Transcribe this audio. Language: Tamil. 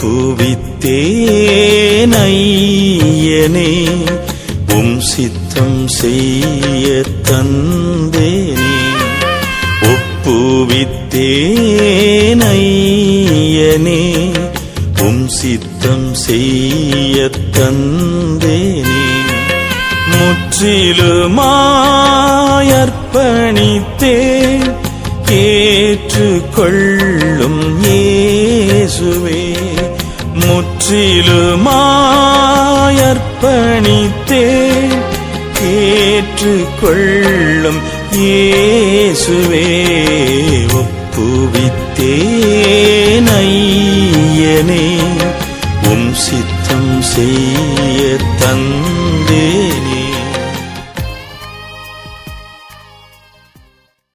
ஒப்புவித்தேனையனே உம் சித்தம் செய்ய தந்தேனே. ஒப்புவித்தேனையனே உம் சித்தம் செய்ய தந்தேனே. முற்றிலுமாயர்ப்பணித்தேன் ஏற்றுக்கொள்ளும் இயேசுவே. முற்றிலுமாயர்ப்பணித்தேன் ஏற்றுக்கொள்ளும் இயேசுவே.